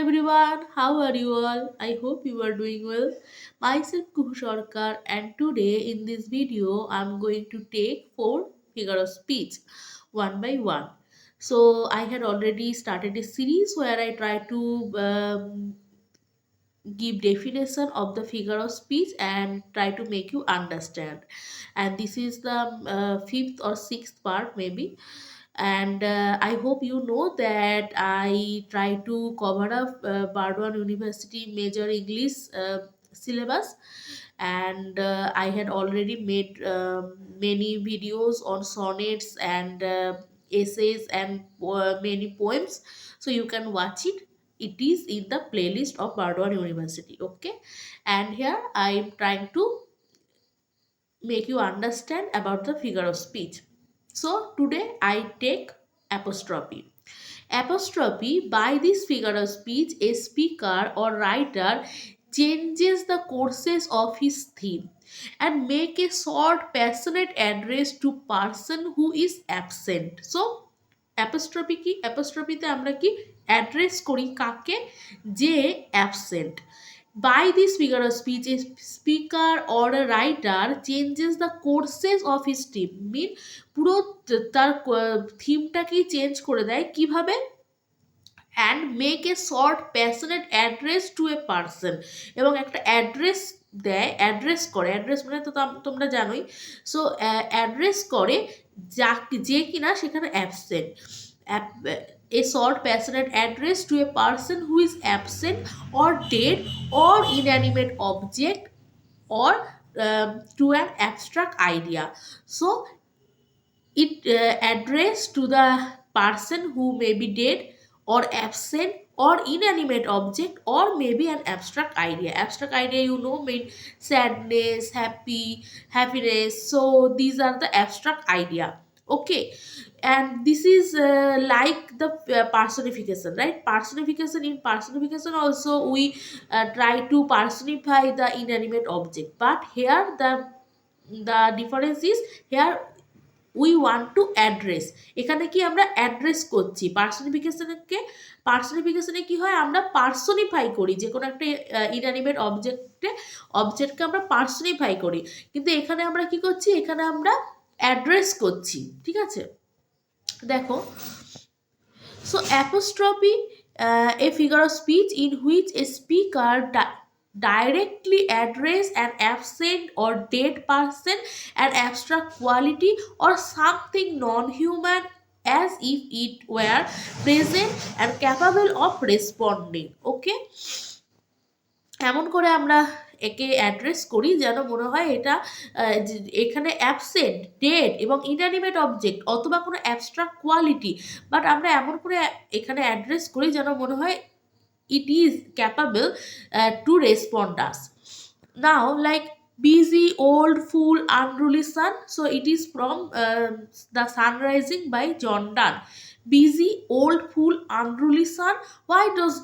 everyone, how are you all? I hope you are doing well. Myself Kuhu Sarkar, and today in this video I'm going to take four figure of speech one by one. So I had already started a series where I try to give definition of the figure of speech and try to make you understand. And this is the fifth or sixth part maybe, and I hope you know that I try to cover up Bardwan University major English syllabus, and I had already made many videos on sonnets and essays and many poems, so you can watch it. It is in the playlist of Bardwan University. Okay, and here I am trying to make you understand about the figure of speech. So today I take apostrophe. Apostrophe, by this figure of speech, a speaker or writer changes the courses of his theme and make a short passionate address to person who is absent. So apostrophe কি? অ্যাপোস্ট্রফিতে আমরা কি address করি কাকে? যে absent. By this figure of speech, a speaker or a writer changes the courses of his theme. Mean পুরো তার থিমটাকেই change করে দেয় কিভাবে? And make a short passionate address to a person, এবং একটা অ্যাড্রেস দেয়, অ্যাড্রেস করে, অ্যাড্রেস মানে তো তোমরা জানোই। সো অ্যাড্রেস করে যে কিনা সেখানে absent. A short passionate address to a person who is absent or dead or inanimate object or to an abstract idea. So it addressed to the person who may be dead or absent or inanimate object or maybe an abstract idea. Abstract idea, you know, mean sadness, happiness. So these are the abstract idea. Okay, and this is like the personification, right? Personification also we try to personify the inanimate object, but here the difference is, here we want to address. এখানে কি আমরা address করছি, পার্সনিফিকেশনে কি হয়, আমরা personify করি যে কোনো একটা ইনঅ্যানিমেট অবজেক্টকে আমরা পার্সনিফাই করি, কিন্তু এখানে আমরা কি করছি, এখানে আমরা অ্যাড্রেস করছি। ঠিক আছে, দেখো। So apostrophe, a figure of speech in which a speaker directly address an absent or dead person, an abstract quality or something non-human as if it were present and capable of responding. Okay, এমন করে আমরা একে address করি যেন মনে হয় এটা এখানে অ্যাবসেন্ট, ডেড এবং ইনঅ্যানিমেট অবজেক্ট অথবা কোনো অ্যাবস্ট্রাক্ট কোয়ালিটি, বাট আমরা এমন করে এখানে অ্যাড্রেস করি যেন মনে হয় it is capable to respond us. Now, like busy old fool unruly sun, so it is from the sun rising by John Donne. Busy old fool unruly sun, why dost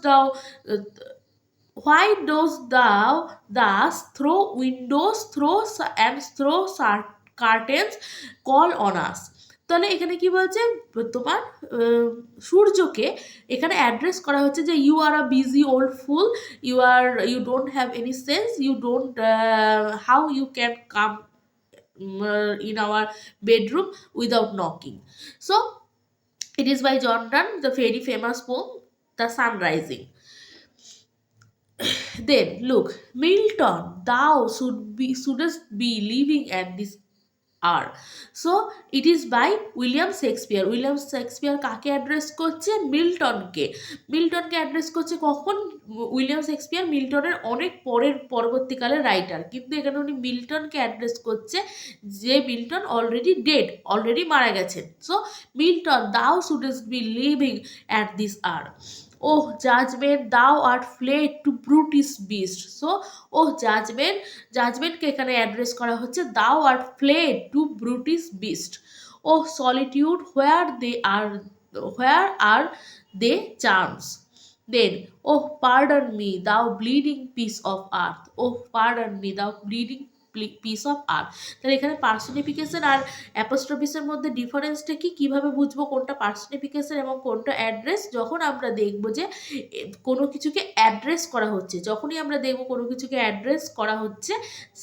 thou thus throw windows, throw curtains, call on us? তাহলে এখানে কি বলছে, তোমার সূর্যকে এখানে address করা হচ্ছে যে you are a busy old fool, you don't have any sense, you don't how you can come in our bedroom without knocking. So it is by John Donne, the very famous poem The Sun Rising. Then look, Milton, thou shouldst be living at this hour. So it is by William Shakespeare. William Shakespeare কাকে address করছে? মিল্টনকে address করছে। কখন? William Shakespeare মিল্টনের অনেক পরবর্তীকালের writer, কিন্তু এখানে উনি মিল্টনকে address করছে, যে মিল্টন অলরেডি ডেড, অলরেডি মারা গেছেন। So Milton, thou shouldst be living at this hour. Oh judgment, thou art fled to brutish beast. So oh জাজমেন্টকে এখানে অ্যাড্রেস করা হচ্ছে, thou art fled to brutish beast. Oh solitude, where are they charms? Then oh pardon me, thou bleeding piece of earth. Oh pardon me, thou bleeding piece of earth. তাহলে এখানে personification আর অ্যাপোস্ট্রোফিসের মধ্যে ডিফারেন্সটা কি, কিভাবে বুঝবো কোনটা পার্সনিফিকেশন এবং কোনটা অ্যাড্রেস? যখন আমরা দেখব যে কোনো কিছুকে অ্যাড্রেস করা হচ্ছে, যখনই আমরা দেখব কোনো কিছুকে অ্যাড্রেস করা হচ্ছে,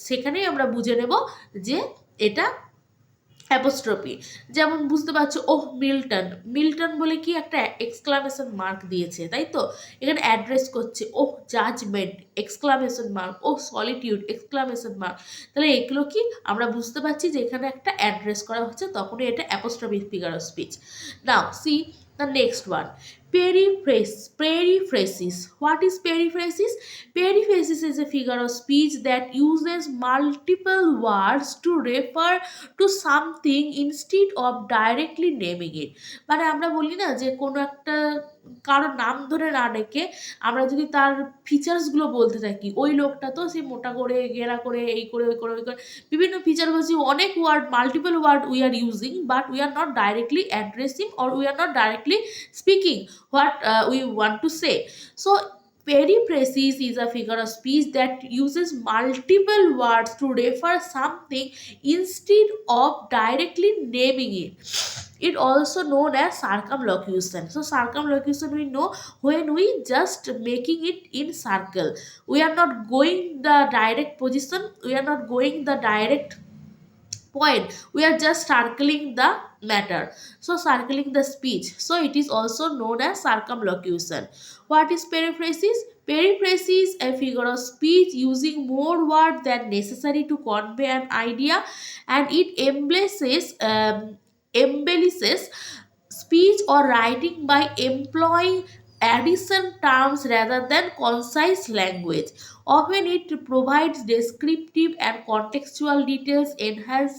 সেখানেই আমরা বুঝে নেব যে এটা অ্যাপোস্ট্রফি। যেমন বুঝতে পারছো, ওহ মিল্টন, মিল্টন বলে কি একটা এক্সক্লামেশন মার্ক দিয়েছে, তাই তো? এখানে অ্যাড্রেস করছে, ওহ জাজমেন্ট এক্সক্লামেশন মার্ক, ওহ সলিটিউড এক্সক্লামেশন মার্ক। তাহলে এগুলো কি আমরা বুঝতে পারছি যে এখানে একটা অ্যাড্রেস করা হচ্ছে, তখনই এটা apostrophe figure of speech. Now see the next one. Periphrasis. What is periphrasis? Periphrasis is a figure of speech that uses multiple words to refer to something instead of directly naming it. মানে আমরা বলি না যে কোনো একটা কারো নাম ধরে না ডেকে আমরা যদি তার ফিচার্সগুলো বলতে থাকি, ওই লোকটা তো সে মোটা করে গেরা করে এই করে ওই করে ওই করে বিভিন্ন ফিচার বলছি, অনেক word, multiple word we are using, but we are not directly addressing or we are not directly speaking what we want to say. So periphrasis is a figure of speech that uses multiple words to refer something instead of directly naming it. It also known as circumlocution. So circumlocution we know when we just making it in circle. We are not going the direct position, we are not going the direct point, we are just circling the matter, so circling the speech, so it is also known as circumlocution. What is periphrasis? Periphrasis a figure of speech using more words than necessary to convey an idea, and it embellishes speech or writing by employing addition terms rather than concise language. Often it provides descriptive and contextual details, enhance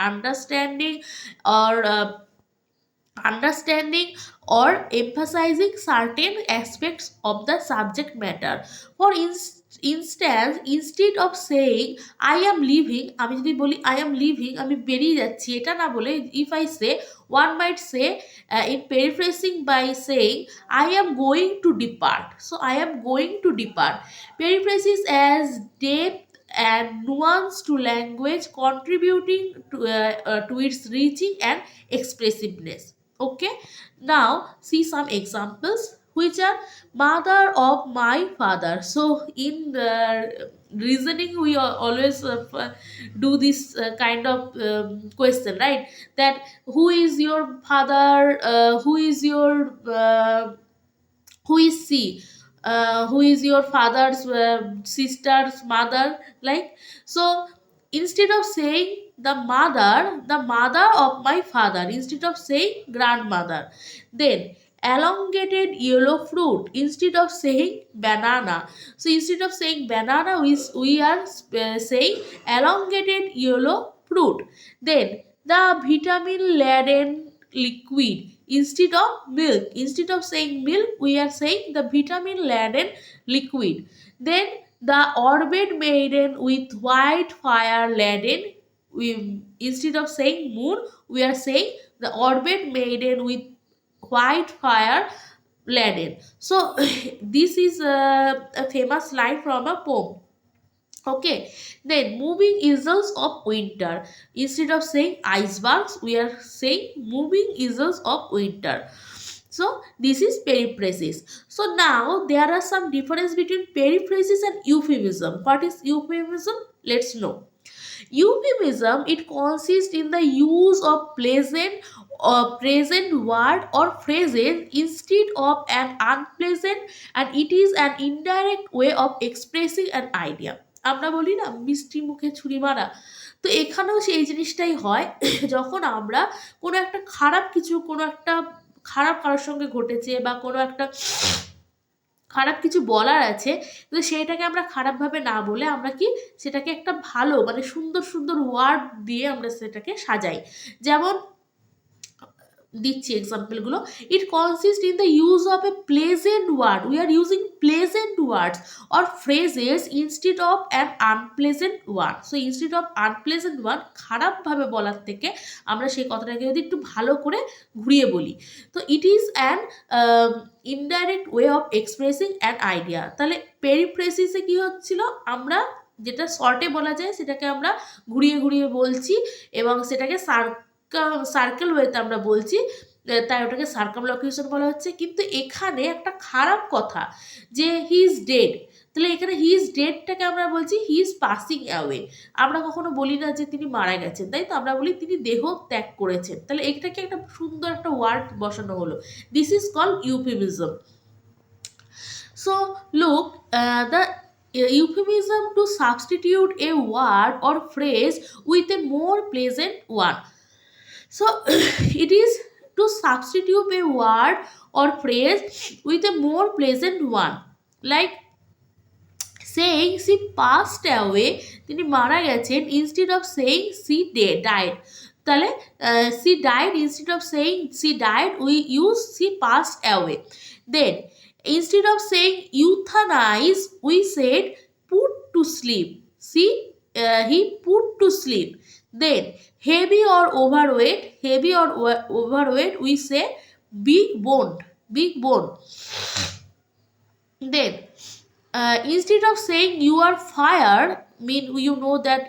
understanding or emphasizing certain aspects of the subject matter. For instance, instead of saying I am leaving, আমি যদি বলি I am leaving, আমি বেরিয়ে যাচ্ছি, এটা না বলে if I say, one might say in paraphrasing by saying I am going to depart. So I am going to depart. Periphrasis as depth and nuance to language, contributing to its reaching and expressiveness. Okay, now see some examples which are mother of my father. So in reasoning we always do this kind of question, right? That who is your father, who is your who is she, who is your father's sister's mother, like. So instead of saying the mother of my father, instead of saying grandmother. Then elongated yellow fruit, instead of saying banana. So instead of saying banana, we are saying elongated yellow fruit. Then the vitamin laden liquid, instead of milk, instead of saying milk we are saying the vitamin laden liquid. Then the orbed maiden with white fire laden, we instead of saying moon we are saying the orbed maiden with white fire laden. So this is a famous line from a poem. Okay, then moving easels of winter, instead of saying icebergs we are saying moving easels of winter. So this is periphrasis. So now there are some difference between periphrasis and euphemism. What is euphemism? Let's know. Euphemism, it consists in the use of present word or phrases instead of an unpleasant, and it is an indirect way of expressing an idea. আমরা বলি না মিষ্টি মুখে ছুরি মারা, তো এখানেও সেই জিনিসটাই হয়। যখন আমরা কোনো একটা খারাপ কিছু, কোনো একটা খারাপ কারোর সঙ্গে ঘটেছে বা কোনো একটা খারাপ কিছু বলার আছে, তো সেইটাকে আমরা খারাপভাবে না বলে আমরা কি সেটাকে একটা ভালো মানে সুন্দর সুন্দর ওয়ার্ড দিয়ে আমরা সেটাকে সাজাই। যেমন দিচ্ছি এক্সাম্পলগুলো। It consist in the use of a pleasant word, we are using pleasant words or phrases instead of an unpleasant word. So instead of unpleasant word, খারাপভাবে বলার থেকে আমরা সেই কথাটাকে যদি একটু ভালো করে ঘুরিয়ে বলি, তো it is an indirect way of expressing an idea. তাহলে পেরিফ্রেসিসে কী হচ্ছিল, আমরা যেটা শর্টে বলা যায় সেটাকে আমরা ঘুরিয়ে ঘুরিয়ে বলছি, এবং সেটাকে সার্কেল ওয়েতে আমরা বলছি, তাই ওটাকে সার্কামলোকিউশন বলা হচ্ছে। কিন্তু এখানে একটা খারাপ কথা যে হি ইজ ডেড, তাহলে এখানে হি ইজ ডেডটাকে আমরা বলছি হি ইজ পাসিং অ্যাওয়ে। আমরা কখনো বলি না যে তিনি মারা গেছেন, তাই তো, আমরা বলি তিনি দেহ ত্যাগ করেছেন। তাহলে এটাকে একটা সুন্দর একটা ওয়ার্ড বসানো হলো, this is called euphemism. So look, the euphemism to substitute a word or phrase with a more pleasant one. So it is to substitute a word or phrase with a more pleasant one. Like saying she passed away, তিনি মারা গেছেন, instead of saying she died. তাহলে she died, instead of saying she died we use she passed away. Then instead of saying euthanize we said put to sleep. He put to sleep. Then heavy or overweight we say big boned, big bone. Then instead of saying you are fired, mean, you know that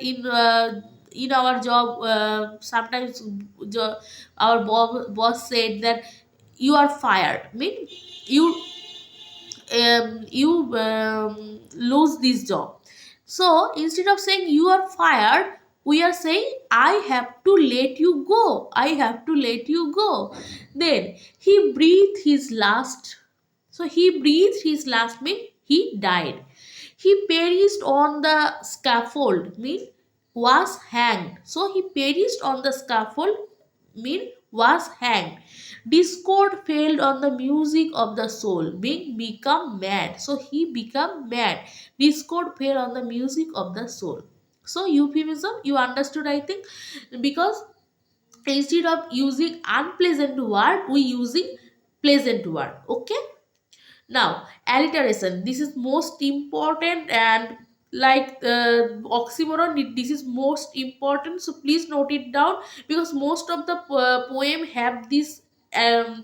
in our job sometimes our boss said that you are fired, mean you lose this job. So instead of saying you are fired, we are saying I have to let you go, I have to let you go. Then he breathed his last. So he breathed his last mean he died. He perished on the scaffold mean was hanged. So he perished on the scaffold mean was hanged. Discord failed on the music of the soul, being become mad. So he become mad. Discord fell on the music of the soul. So euphemism, you understood, I think, because instead of using unpleasant word, we using pleasant word. Okay. Now, alliteration. This is most important, and like oxymoron, this is most important. So please note it down, because most of the poem have this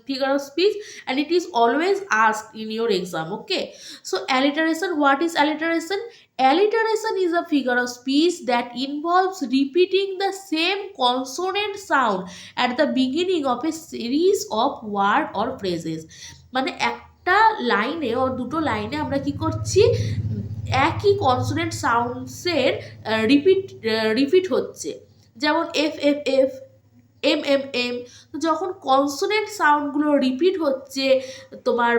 figure of speech, and it is always asked in your exam. Okay. So alliteration. What is alliteration? Alliteration is a figure of speech that involves repeating the same consonant sound at the beginning of a series of word or phrases. মানে একটা লাইনে ও দুটো লাইনে আমরা কি করছি, একই consonant সাউন্ডসের repeat হচ্ছে, যেমন F F F, M M M. যখন কনসোনেন্ট সাউন্ডগুলো রিপিট হচ্ছে তোমার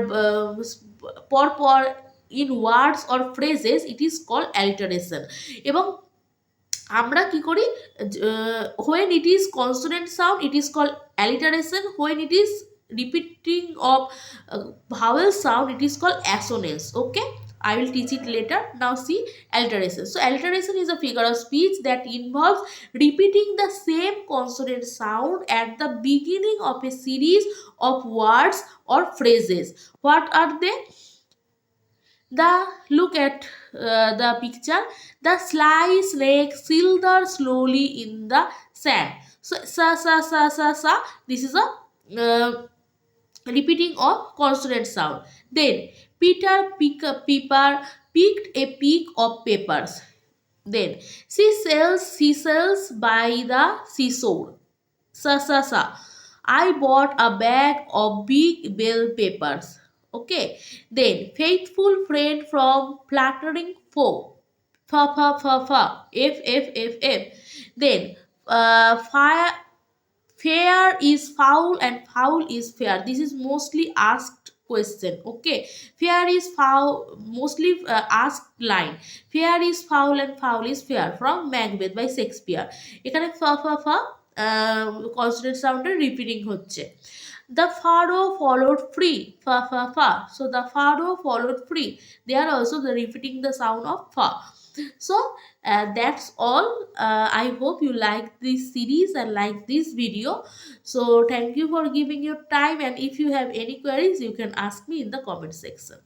পরপর in words or phrases, it is call alliteration. এবং আমরা কি করি, when it is consonant sound it is called alliteration, when it is repeating of vowel sound it is called assonance. Okay, I will teach it later. Now see alliteration. So alliteration is a figure of speech that involves repeating the same consonant sound at the beginning of a series of words or phrases. What are they? Look at the picture. The sly snake slithers slowly in the sand. So sa. This is a repeating of consonant sound. Then Peter picked a peak of peppers. Then she sells by the seashore. Sa. I bought a bag of big bell peppers. Okay. Then faithful friend from flattering foe. Fa. F. Then fair is foul and foul is fair. This is mostly asked question. Okay, fair is foul, mostly asked line. Fair is foul and foul is fair from Macbeth by Shakespeare. এখানে fa consonant sound repeating হচ্ছে। The pharaoh followed free. Fa. So the pharaoh followed free. They are also the repeating the sound of fa. So that's all. I hope you like this series and like this video. So thank you for giving your time, and if you have any queries you can ask me in the comment section.